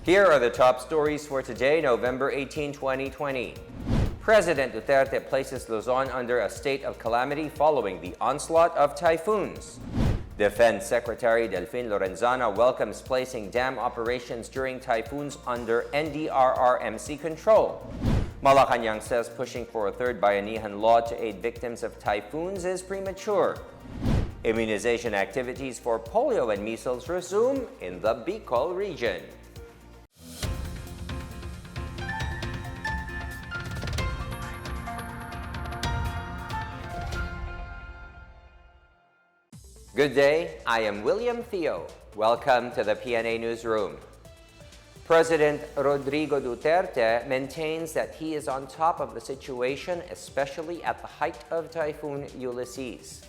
Here are the top stories for today, November 18, 2020. President Duterte places Luzon under a state of calamity following the onslaught of typhoons. Defense Secretary Delfin Lorenzana welcomes placing dam operations during typhoons under NDRRMC control. Malacanang says pushing for a third Bayanihan law to aid victims of typhoons is premature. Immunization activities for polio and measles resume in the Bicol region. Good day, I am William Theo. Welcome to the PNA Newsroom. President Rodrigo Duterte maintains that he is on top of the situation, especially at the height of Typhoon Ulysses.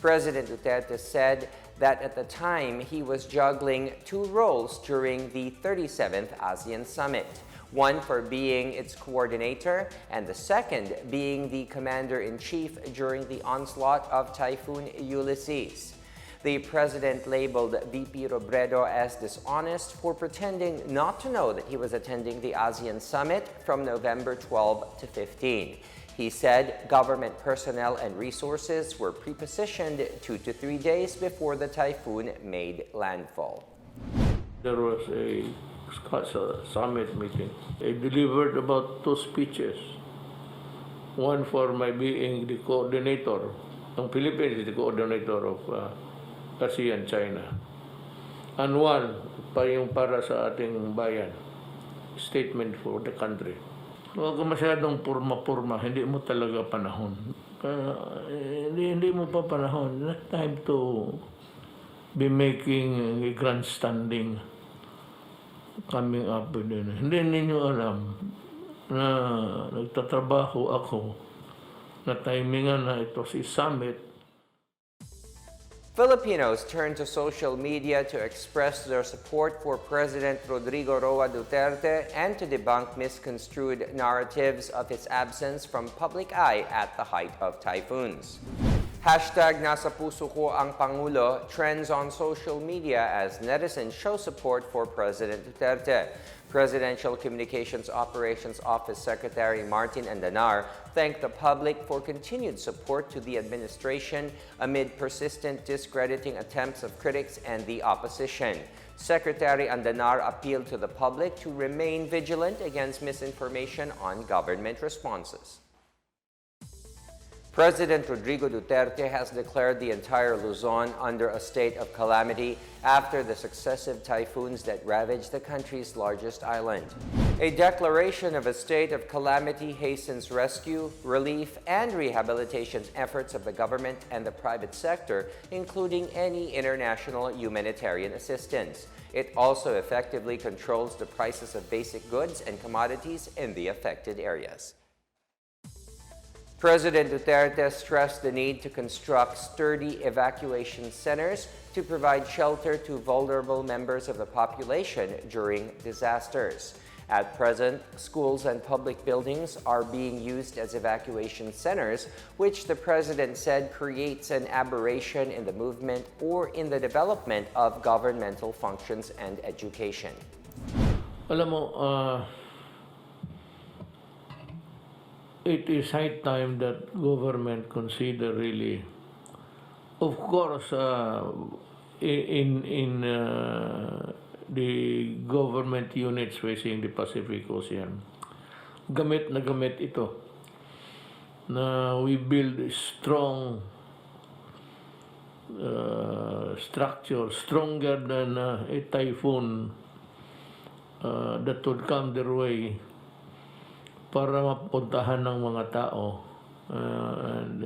President Duterte said that at the time he was juggling two roles during the 37th ASEAN Summit, one for being its coordinator and the second being the commander-in-chief during the onslaught of Typhoon Ulysses. The president labeled VP Robredo as dishonest for pretending not to know that he was attending the ASEAN Summit from November 12 to 15. He said government personnel and resources were pre-positioned 2 to 3 days before the typhoon made landfall. There was a summit meeting. I delivered about 2 speeches. One for my being the coordinator. The Philippines is the coordinator of ASEAN, China. And one pa yung para sa ating bayan. Statement for the country. Huwag ka masyadong purma-purma, hindi mo talaga panahon. Hindi mo pa panahon. Not time to be making a grandstanding coming up with it. Hindi ninyo alam na nagtatrabaho ako na timingan na ito si Summit. Filipinos turned to social media to express their support for President Rodrigo Roa Duterte and to debunk misconstrued narratives of his absence from public eye at the height of typhoons. Hashtag NASAPUSOKOANGPANGULO trends on social media as netizens show support for President Duterte. Presidential Communications Operations Office Secretary Martin Andanar thanked the public for continued support to the administration amid persistent discrediting attempts of critics and the opposition. Secretary Andanar appealed to the public to remain vigilant against misinformation on government responses. President Rodrigo Duterte has declared the entire Luzon under a state of calamity after the successive typhoons that ravaged the country's largest island. A declaration of a state of calamity hastens rescue, relief, and rehabilitation efforts of the government and the private sector, including any international humanitarian assistance. It also effectively controls the prices of basic goods and commodities in the affected areas. President Duterte stressed the need to construct sturdy evacuation centers to provide shelter to vulnerable members of the population during disasters. At present, schools and public buildings are being used as evacuation centers, which the president said creates an aberration in the movement or in the development of governmental functions and education. Alam mo, it is high time that government consider really, of course, in the government units facing the Pacific Ocean, gamit na gamit ito na we build a strong structure, stronger than a typhoon that would come their way para mapuntahan ng mga tao and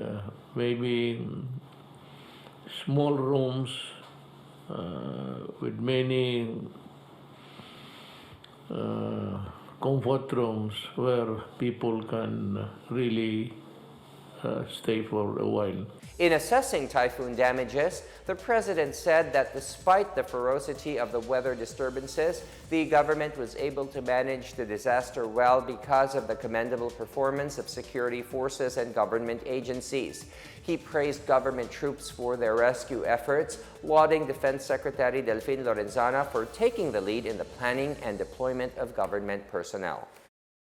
maybe small rooms with many comfort rooms where people can really stay for a while. In assessing typhoon damages, the president said that despite the ferocity of the weather disturbances, the government was able to manage the disaster well because of the commendable performance of security forces and government agencies. He praised government troops for their rescue efforts, lauding Defense Secretary Delfin Lorenzana for taking the lead in the planning and deployment of government personnel.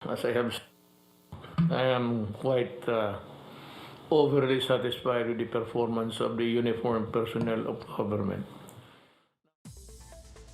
As I am quite overly satisfied with the performance of the uniformed personnel of government.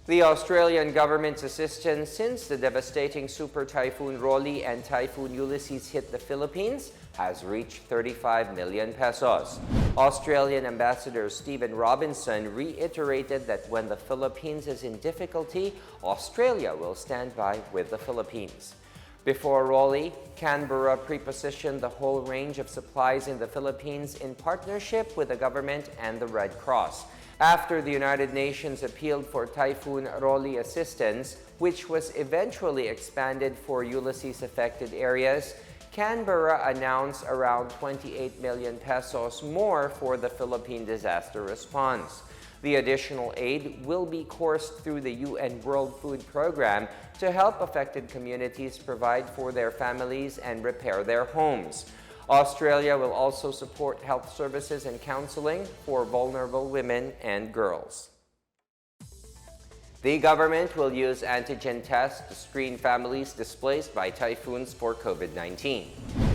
The Australian government's assistance since the devastating Super Typhoon Roque and Typhoon Ulysses hit the Philippines has reached 35 million pesos. Australian Ambassador Stephen Robinson reiterated that when the Philippines is in difficulty, Australia will stand by with the Philippines. Before Roque, Canberra prepositioned the whole range of supplies in the Philippines in partnership with the government and the Red Cross. After the United Nations appealed for Typhoon Roque assistance, which was eventually expanded for Ulysses-affected areas, Canberra announced around 28 million pesos more for the Philippine disaster response. The additional aid will be coursed through the UN World Food Program to help affected communities provide for their families and repair their homes. Australia will also support health services and counseling for vulnerable women and girls. The government will use antigen tests to screen families displaced by typhoons for COVID-19.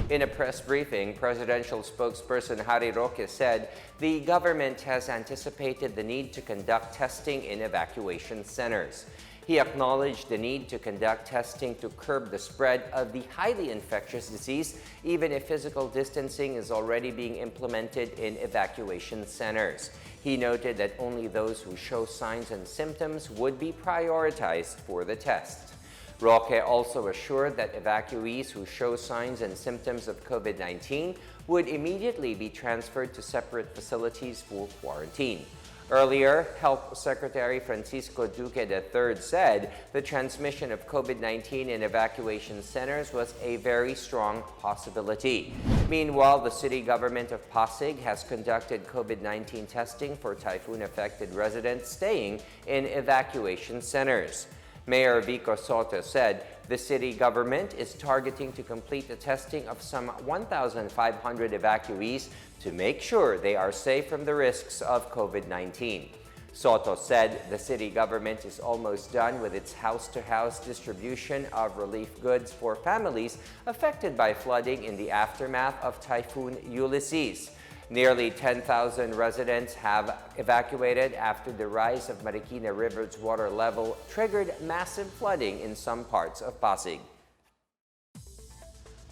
In a press briefing, presidential spokesperson Harry Roque said the government has anticipated the need to conduct testing in evacuation centers. He acknowledged the need to conduct testing to curb the spread of the highly infectious disease, even if physical distancing is already being implemented in evacuation centers. He noted that only those who show signs and symptoms would be prioritized for the test. Roque also assured that evacuees who show signs and symptoms of COVID-19 would immediately be transferred to separate facilities for quarantine. Earlier, Health Secretary Francisco Duque III said the transmission of COVID-19 in evacuation centers was a very strong possibility. Meanwhile, the city government of Pasig has conducted COVID-19 testing for typhoon-affected residents staying in evacuation centers. Mayor Vico Soto said the city government is targeting to complete the testing of some 1,500 evacuees to make sure they are safe from the risks of COVID-19. Soto said the city government is almost done with its house-to-house distribution of relief goods for families affected by flooding in the aftermath of Typhoon Ulysses. Nearly 10,000 residents have evacuated after the rise of Marikina River's water level triggered massive flooding in some parts of Pasig.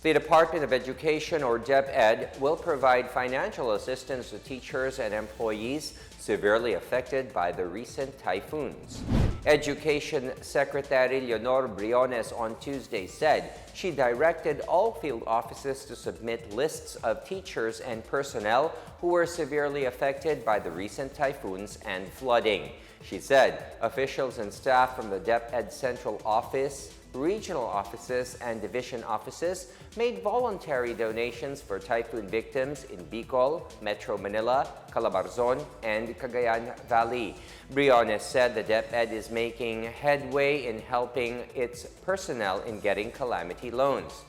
The Department of Education, or DepEd, will provide financial assistance to teachers and employees severely affected by the recent typhoons. Education Secretary Leonor Briones on Tuesday said she directed all field offices to submit lists of teachers and personnel who were severely affected by the recent typhoons and flooding. She said officials and staff from the DepEd Central Office, regional offices, and division offices made voluntary donations for typhoon victims in Bicol, Metro Manila, Calabarzon, and Cagayan Valley. Briones said the DepEd is making headway in helping its personnel in getting calamity loans.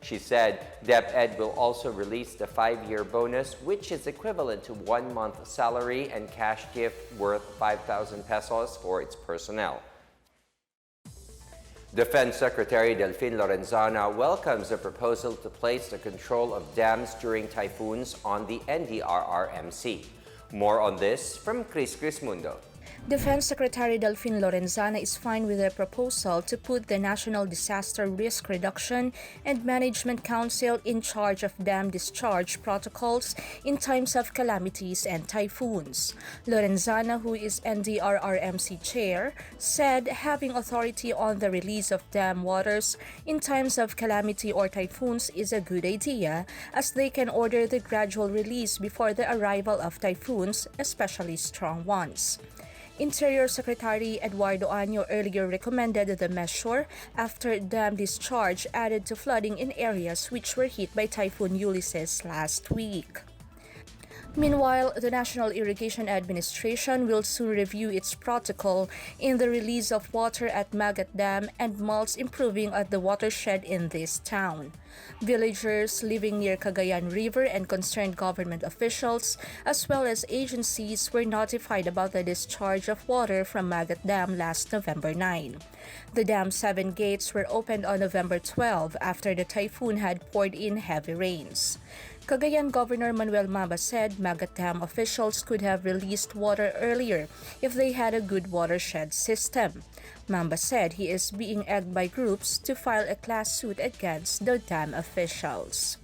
She said DepEd will also release the 5-year bonus, which is equivalent to 1 month's salary and cash gift worth 5,000 pesos for its personnel. Defense Secretary Delfin Lorenzana welcomes a proposal to place the control of dams during typhoons on the NDRRMC. More on this from Chris Mundo. Defense Secretary Delfin Lorenzana is fine with the proposal to put the National Disaster Risk Reduction and Management Council in charge of dam discharge protocols in times of calamities and typhoons. Lorenzana, who is NDRRMC chair, said having authority on the release of dam waters in times of calamity or typhoons is a good idea, as they can order the gradual release before the arrival of typhoons, especially strong ones. Interior Secretary Eduardo Año earlier recommended the measure after dam discharge added to flooding in areas which were hit by Typhoon Ulysses last week. Meanwhile, the National Irrigation Administration will soon review its protocol in the release of water at Magat Dam and mulch improving at the watershed in this town. Villagers living near Cagayan River and concerned government officials, as well as agencies, were notified about the discharge of water from Magat Dam last November 9. The dam's 7 gates were opened on November 12 after the typhoon had poured in heavy rains. Cagayan Governor Manuel Mamba said Magat Dam officials could have released water earlier if they had a good watershed system. Mamba said he is being egged by groups to file a class suit against the dam officials.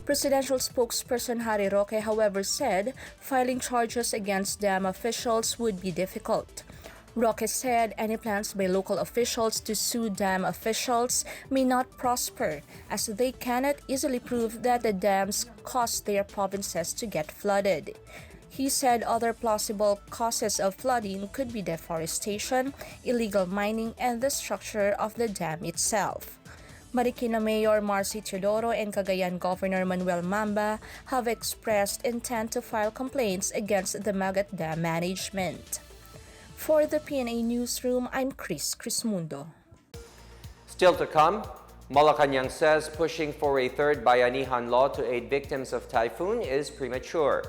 Presidential spokesperson Harry Roque, however, said filing charges against dam officials would be difficult. Roque said any plans by local officials to sue dam officials may not prosper, as they cannot easily prove that the dams caused their provinces to get flooded. He said other plausible causes of flooding could be deforestation, illegal mining, and the structure of the dam itself. Marikina Mayor Marcy Teodoro and Cagayan Governor Manuel Mamba have expressed intent to file complaints against the Magat Dam management. For the PNA Newsroom, I'm Chris Crismundo. Still to come, Malacanang says pushing for a third Bayanihan law to aid victims of typhoon is premature.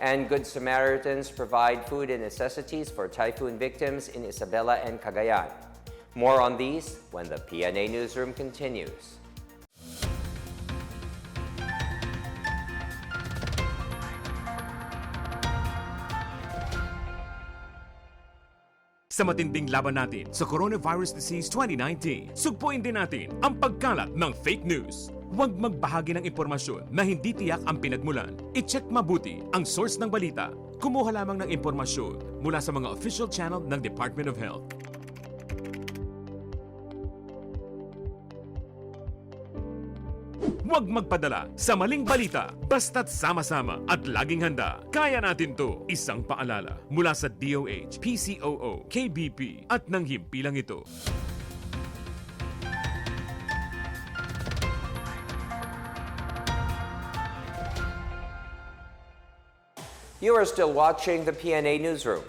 And Good Samaritans provide food and necessities for typhoon victims in Isabela and Cagayan. More on these when the PNA Newsroom continues. Sa matinding laban natin sa Coronavirus Disease 2019, sugpuin din natin ang pagkalat ng fake news. Huwag magbahagi ng impormasyon na hindi tiyak ang pinagmulan. I-check mabuti ang source ng balita. Kumuha lamang ng impormasyon mula sa mga official channel ng Department of Health. Huwag magpadala sa maling balita, basta't sama-sama at laging handa. Kaya natin to. Isang paalala mula sa DOH, PCOO, KBP at ng himpilang ito. You are still watching the PNA Newsroom.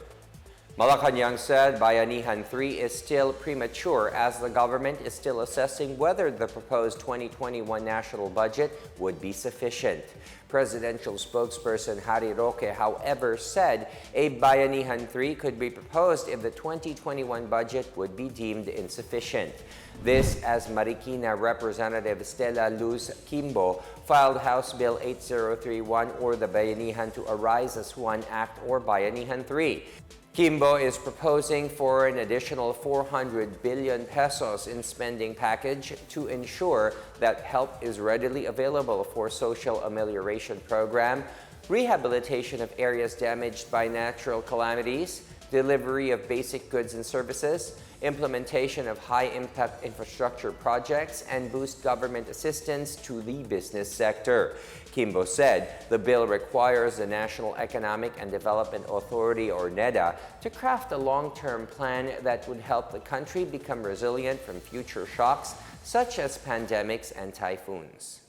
Malacanang said Bayanihan 3 is still premature as the government is still assessing whether the proposed 2021 national budget would be sufficient. Presidential spokesperson Harry Roque, however, said a Bayanihan 3 could be proposed if the 2021 budget would be deemed insufficient. This as Marikina Representative Stella Luz Kimbo filed House Bill 8031 or the Bayanihan to Arise as One Act or Bayanihan 3. Kimbo is proposing for an additional 400 billion pesos in spending package to ensure that help is readily available for social amelioration program, rehabilitation of areas damaged by natural calamities, delivery of basic goods and services, implementation of high-impact infrastructure projects, and boost government assistance to the business sector. Kimbo said the bill requires the National Economic and Development Authority, or NEDA, to craft a long-term plan that would help the country become resilient from future shocks such as pandemics and typhoons.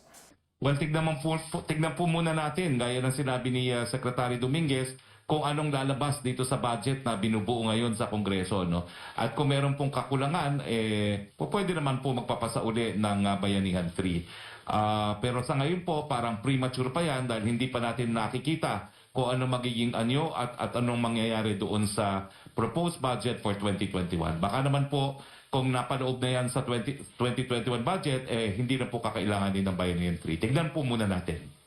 Well, tignan po muna natin, gaya ng sinabi ni Secretary Dominguez, kung anong lalabas dito sa budget na binubuo ngayon sa Kongreso. No? At kung meron pong kakulangan, pwede naman po magpapasa uli ng Bayanihan 3. Pero sa ngayon po, parang premature pa yan dahil hindi pa natin nakikita kung ano magiging anyo at anong mangyayari doon sa proposed budget for 2021. Baka naman po, kung napanood na yan sa 2021 budget, hindi na po kakailanganin ng Bayanihan 3. Tignan po muna natin.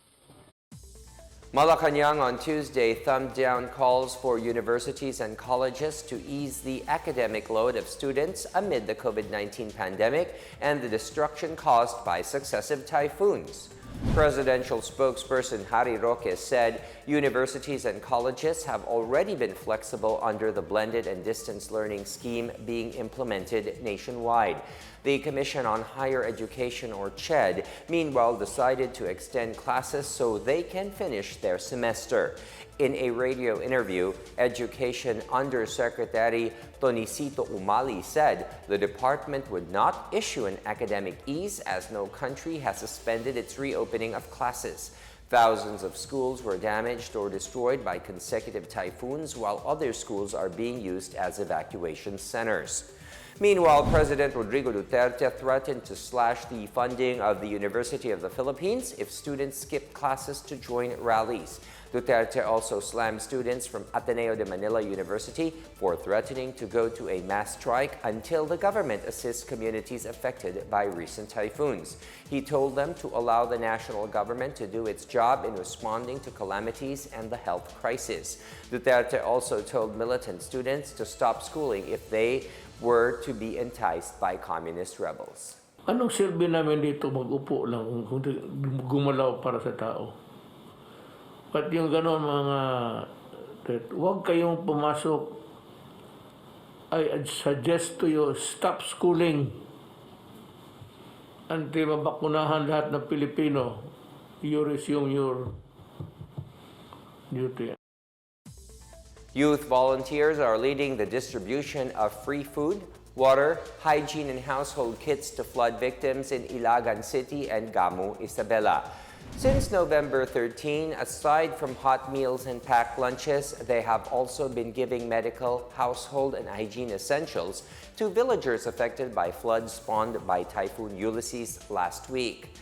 Malacanang on Tuesday thumbed down calls for universities and colleges to ease the academic load of students amid the COVID-19 pandemic and the destruction caused by successive typhoons. Presidential spokesperson Harry Roque said universities and colleges have already been flexible under the blended and distance learning scheme being implemented nationwide. The Commission on Higher Education, or CHED, meanwhile decided to extend classes so they can finish their semester. In a radio interview, Education Undersecretary Tonicito Umali said the department would not issue an academic ease as no country has suspended its reopening of classes. Thousands of schools were damaged or destroyed by consecutive typhoons, while other schools are being used as evacuation centers. Meanwhile, President Rodrigo Duterte threatened to slash the funding of the University of the Philippines if students skip classes to join rallies. Duterte also slammed students from Ateneo de Manila University for threatening to go to a mass strike until the government assists communities affected by recent typhoons. He told them to allow the national government to do its job in responding to calamities and the health crisis. Duterte also told militant students to stop schooling if they were to be enticed by communist rebels. Anong silbi namin dito mag-upo lang kung gumalaw para sa tao? At yung gano'n mga, huwag kayong pumasok. I suggest to you, stop schooling. Until mabakunahan lahat ng Pilipino, you resume your duty. Youth volunteers are leading the distribution of free food, water, hygiene, and household kits to flood victims in Ilagan City and Gamu, Isabela. Since November 13, aside from hot meals and packed lunches, they have also been giving medical, household, and hygiene essentials to villagers affected by floods spawned by Typhoon Ulysses last week.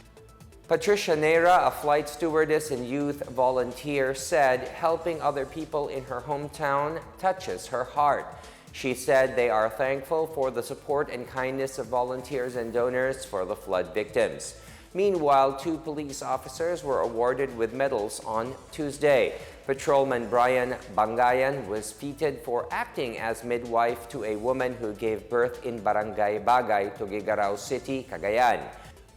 Patricia Neira, a flight stewardess and youth volunteer, said helping other people in her hometown touches her heart. She said they are thankful for the support and kindness of volunteers and donors for the flood victims. Meanwhile, 2 police officers were awarded with medals on Tuesday. Patrolman Brian Bangayan was feted for acting as midwife to a woman who gave birth in Barangay Bagay, Tuguegarao City, Cagayan.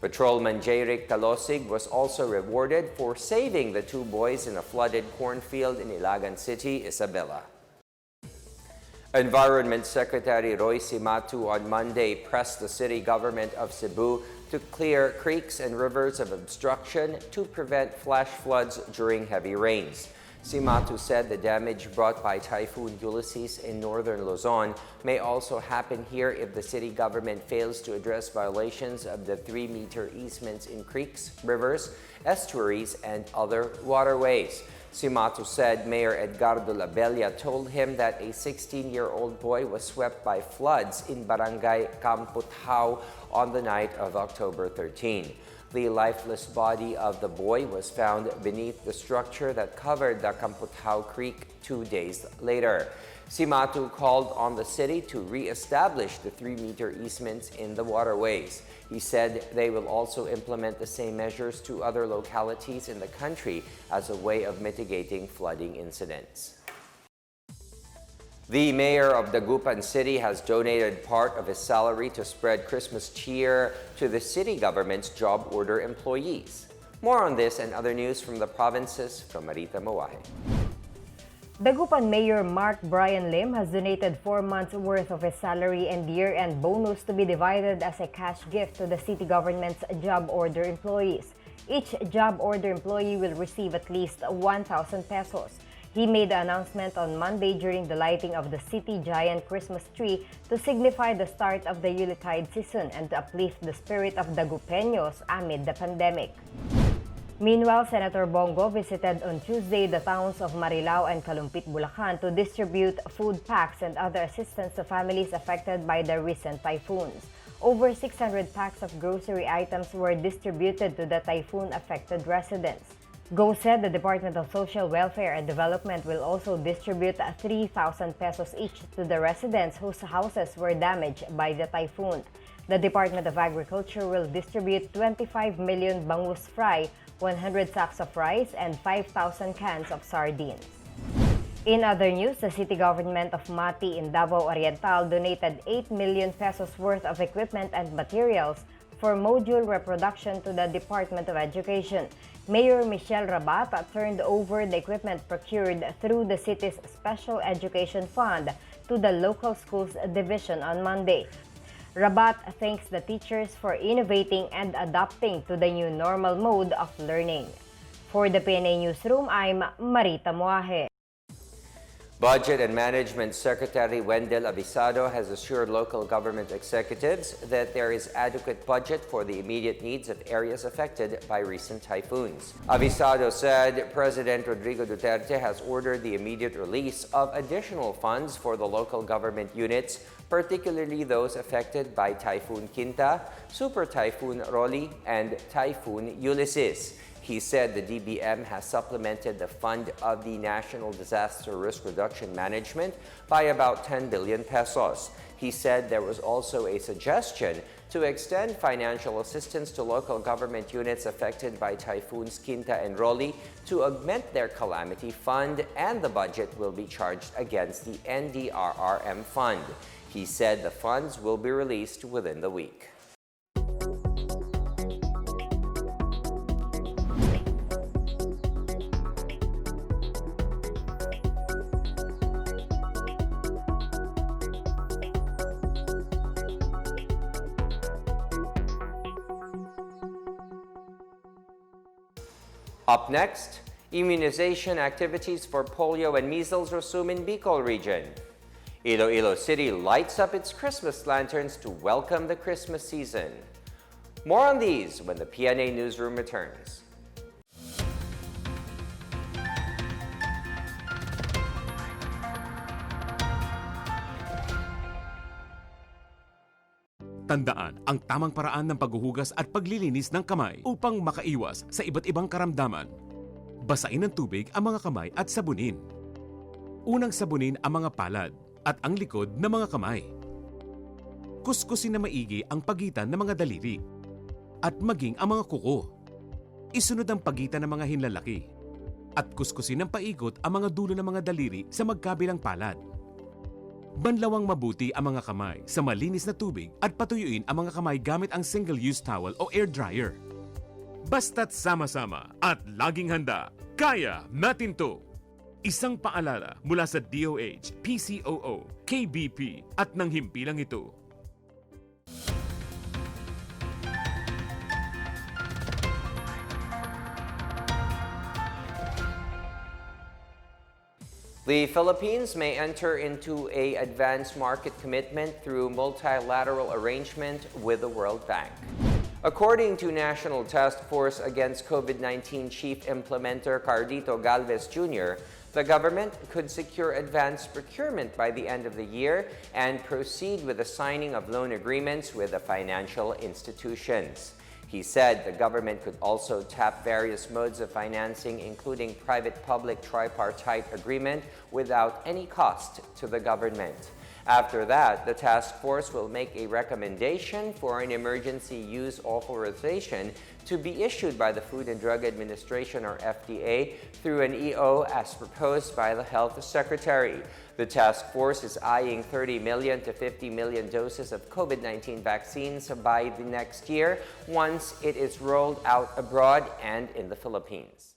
Patrolman Jeric Talosig was also rewarded for saving the 2 boys in a flooded cornfield in Ilagan City, Isabela. Environment Secretary Roque CIMATU on Monday pressed the city government of Cebu to clear creeks and rivers of obstruction to prevent flash floods during heavy rains. CIMATU said the damage brought by Typhoon Ulysses in northern Luzon may also happen here if the city government fails to address violations of the 3-meter easements in creeks, rivers, estuaries, and other waterways. CIMATU said Mayor Edgardo Labella told him that a 16-year-old boy was swept by floods in Barangay Camputhao on the night of October 13. The lifeless body of the boy was found beneath the structure that covered the Camputhao Creek 2 days later. CIMATU called on the city to re-establish the 3-meter easements in the waterways. He said they will also implement the same measures to other localities in the country as a way of mitigating flooding incidents. The mayor of Dagupan City has donated part of his salary to spread Christmas cheer to the city government's job order employees. More on this and other news from the provinces from Marita Mawahe. Dagupan Mayor Mark Brian Lim has donated 4 months' worth of his salary and year-end bonus to be divided as a cash gift to the city government's job order employees. Each job order employee will receive at least 1,000 pesos. He made the announcement on Monday during the lighting of the city giant Christmas tree to signify the start of the Yuletide season and to uplift the spirit of Dagupeños amid the pandemic. Meanwhile, Senator Bongo visited on Tuesday the towns of Marilao and Calumpit, Bulacan to distribute food packs and other assistance to families affected by the recent typhoons. Over 600 packs of grocery items were distributed to the typhoon-affected residents. Go said the Department of Social Welfare and Development will also distribute 3,000 pesos each to the residents whose houses were damaged by the typhoon. The Department of Agriculture will distribute 25 million bangus fry, 100 sacks of rice, and 5,000 cans of sardines. In other news, the city government of Mati in Davao Oriental donated 8 million pesos worth of equipment and materials for module reproduction to the Department of Education. Mayor Michelle Rabat turned over the equipment procured through the city's Special Education Fund to the local schools division on Monday. Rabat thanks the teachers for innovating and adapting to the new normal mode of learning. For the PNA Newsroom, I'm Marita Moahe. Budget and Management Secretary Wendell Avisado has assured local government executives that there is adequate budget for the immediate needs of areas affected by recent typhoons. Avisado said President Rodrigo Duterte has ordered the immediate release of additional funds for the local government units, particularly those affected by Typhoon Quinta, Super Typhoon Roque, and Typhoon Ulysses. He said the DBM has supplemented the fund of the National Disaster Risk Reduction Management by about 10 billion pesos. He said there was also a suggestion to extend financial assistance to local government units affected by Typhoons Quinta and Roque to augment their calamity fund, and the budget will be charged against the NDRRM fund. He said the funds will be released within the week. Up next, immunization activities for polio and measles resume in Bicol region. Iloilo City lights up its Christmas lanterns to welcome the Christmas season. More on these when the PNA Newsroom returns. Tandaan ang tamang paraan ng paghuhugas at paglilinis ng kamay upang makaiwas sa iba't ibang karamdaman. Basain ng tubig ang mga kamay at sabunin. Unang sabunin ang mga palad at ang likod ng mga kamay. Kuskusin na maigi ang pagitan ng mga daliri at maging ang mga kuko. Isunod ang pagitan ng mga hinlalaki at kuskusin ng paikot ang mga dulo ng mga daliri sa magkabilang palad. Banlawang mabuti ang mga kamay sa malinis na tubig at patuyuin ang mga kamay gamit ang single-use towel o air dryer. Basta't sama-sama at laging handa, kaya natin to! Isang paalala mula sa DOH, PCOO, KBP at ng himpilang ito. The Philippines may enter into an advanced market commitment through multilateral arrangement with the World Bank. According to National Task Force Against COVID-19 Chief Implementer Cardito Galvez Jr., the government could secure advanced procurement by the end of the year and proceed with the signing of loan agreements with the financial institutions. He said the government could also tap various modes of financing, including private-public tripartite agreement, without any cost to the government. After that, the task force will make a recommendation for an emergency use authorization to be issued by the Food and Drug Administration or FDA through an EO as proposed by the Health Secretary. The task force is eyeing 30 million to 50 million doses of COVID-19 vaccines by the next year once it is rolled out abroad and in the Philippines.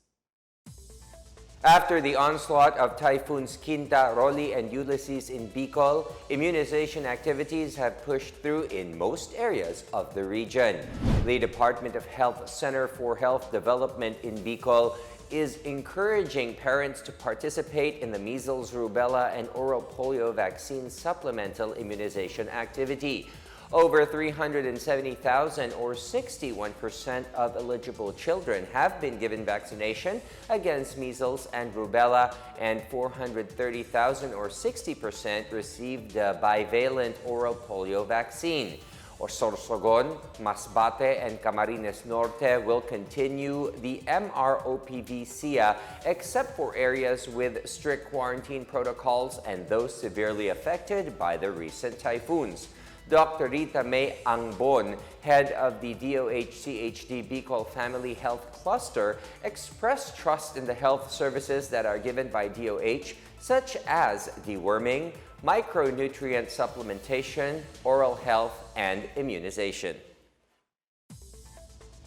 After the onslaught of Typhoons Quinta, Roque, and Ulysses in Bicol, immunization activities have pushed through in most areas of the region. The Department of Health Center for Health Development in Bicol is encouraging parents to participate in the measles, rubella, and oral polio vaccine supplemental immunization activity. Over 370,000 or 61% of eligible children have been given vaccination against measles and rubella, and 430,000 or 60% received the bivalent oral polio vaccine. Sorsogon, Masbate, and Camarines Norte will continue the MROPV-SIA except for areas with strict quarantine protocols and those severely affected by the recent typhoons. Dr. Rita May Angbon, head of the DOH-CHD Bicol Family Health Cluster, expressed trust in the health services that are given by DOH, such as deworming, micronutrient supplementation, oral health, and immunization.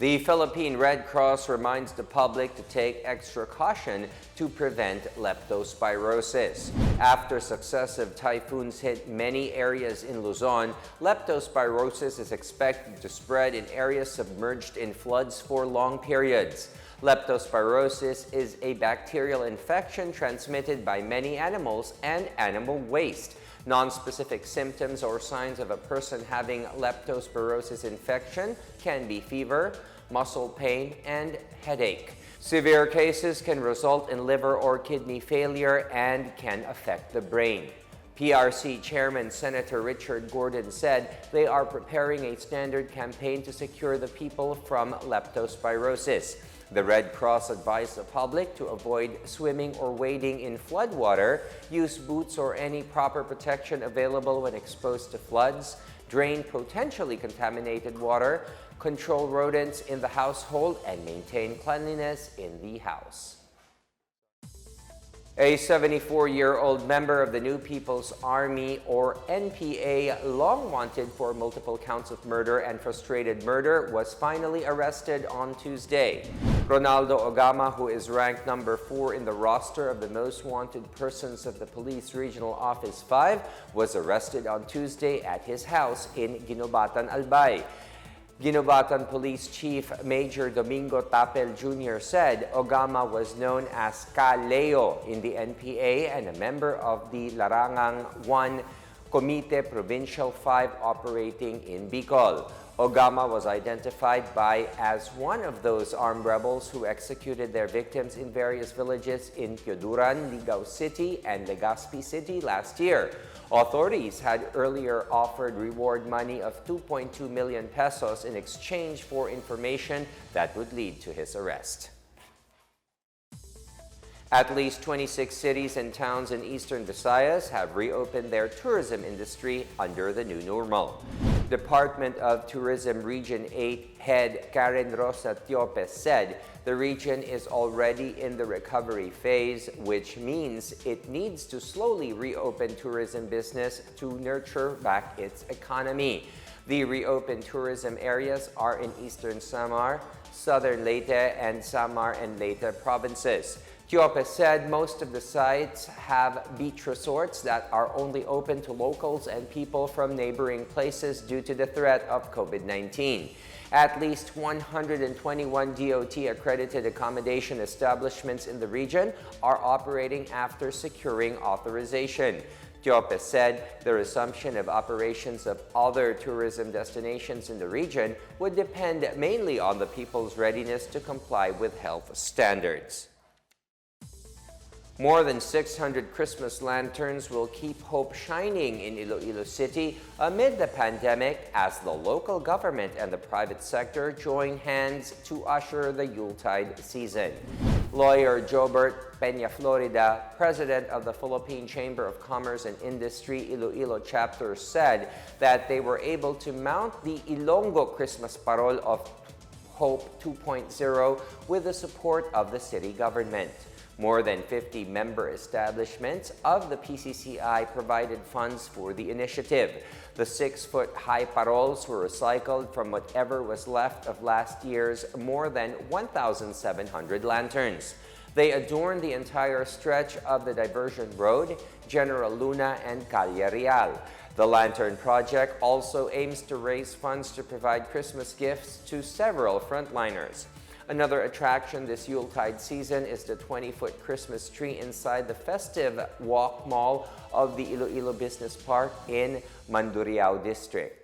The Philippine Red Cross reminds the public to take extra caution to prevent leptospirosis. After successive typhoons hit many areas in Luzon, leptospirosis is expected to spread in areas submerged in floods for long periods. Leptospirosis is a bacterial infection transmitted by many animals and animal waste. Non-specific symptoms or signs of a person having leptospirosis infection can be fever, muscle pain, and headache. Severe cases can result in liver or kidney failure and can affect the brain. PRC Chairman Senator Richard Gordon said they are preparing a standard campaign to secure the people from leptospirosis. The Red Cross advised the public to avoid swimming or wading in floodwater, use boots or any proper protection available when exposed to floods, drain potentially contaminated water, control rodents in the household, and maintain cleanliness in the house. A 74-year-old member of the New People's Army, or NPA, long wanted for multiple counts of murder and frustrated murder, was finally arrested on Tuesday. Ronaldo Ogama, who is ranked number 4 in the roster of the most wanted persons of the Police Regional Office 5, was arrested on Tuesday at his house in Ginobatan, Albay. Ginobatan Police Chief Major Domingo Tapel Jr. said Ogama was known as Ka-Leo in the NPA and a member of the Larangang 1 Comite Provincial 5 operating in Bicol. Ogama was identified as one of those armed rebels who executed their victims in various villages in Pioduran, Ligao City, and Legazpi City last year. Authorities had earlier offered reward money of 2.2 million pesos in exchange for information that would lead to his arrest. At least 26 cities and towns in eastern Visayas have reopened their tourism industry under the new normal. Department of Tourism Region 8 head Karen Rosa Tiope said the region is already in the recovery phase, which means it needs to slowly reopen tourism business to nurture back its economy. The reopened tourism areas are in eastern Samar, southern Leyte, and Samar and Leyte provinces. Tiope said most of the sites have beach resorts that are only open to locals and people from neighboring places due to the threat of COVID-19. At least 121 DOT-accredited accommodation establishments in the region are operating after securing authorization. Tiope said the resumption of operations of other tourism destinations in the region would depend mainly on the people's readiness to comply with health standards. More than 600 Christmas lanterns will keep hope shining in Iloilo City amid the pandemic as the local government and the private sector join hands to usher the Yuletide season. Lawyer GOV'T Peña Florida, president of the Philippine Chamber of Commerce and Industry Iloilo Chapter, said that they were able to mount the Ilonggo Christmas Parol of Hope 2.0 with the support of the city government. More than 50 member establishments of the PCCI provided funds for the initiative. The 6-foot-high paroles were recycled from whatever was left of last year's more than 1,700 lanterns. They adorned the entire stretch of the Diversion Road, General Luna, and Calle Real. The Lantern Project also aims to raise funds to provide Christmas gifts to several frontliners. Another attraction this Yuletide season is the 20-foot Christmas tree inside the festive Walk Mall of the Iloilo Business Park in Mandurriao District.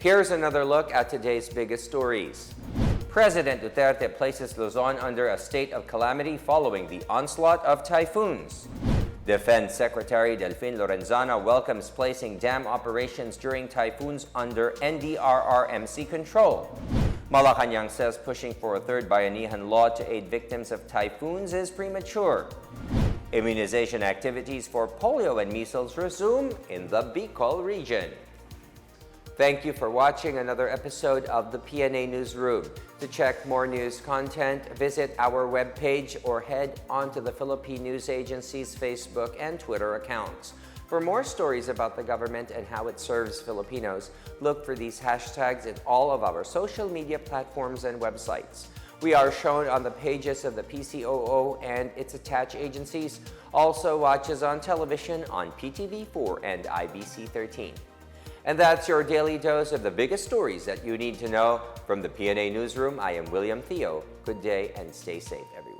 Here's another look at today's biggest stories. President Duterte places Luzon under a state of calamity following the onslaught of typhoons. Defense Secretary Delfin Lorenzana welcomes placing dam operations during typhoons under NDRRMC control. Malacanang says pushing for a third Bayanihan law to aid victims of typhoons is premature. Immunization activities for polio and measles resume in the Bicol region. Thank you for watching another episode of the PNA Newsroom. To check more news content, visit our webpage or head onto the Philippine News Agency's Facebook and Twitter accounts. For more stories about the government and how it serves Filipinos, look for these hashtags in all of our social media platforms and websites. We are shown on the pages of the PCOO and its attached agencies. Also watch us on television on PTV4 and IBC 13. And that's your daily dose of the biggest stories that you need to know. From the PNA Newsroom, I am William Theo. Good day and stay safe, everyone.